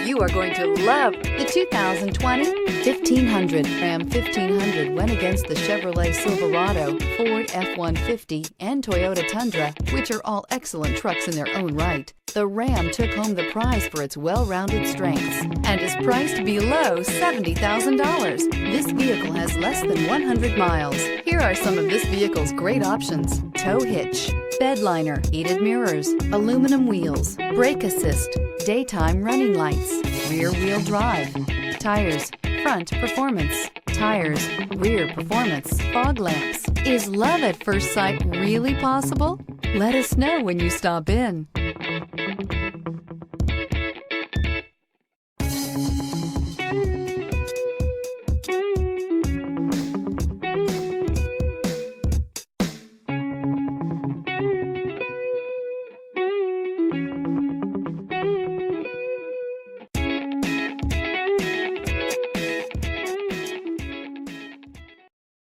You are going to love the 2020 1500. Ram 1500 went against the Chevrolet Silverado, Ford F-150, and Toyota Tundra, which are all excellent trucks in their own right. The Ram took home the prize for its well-rounded strengths and is priced below $70,000. This vehicle has less than 100 miles. Here are some of this vehicle's great options: tow hitch, bed liner, heated mirrors, aluminum wheels, brake assist, daytime running lights, rear wheel drive, tires, front performance, tires, rear performance, fog lamps. Is love at first sight really possible? Let us know when you stop in.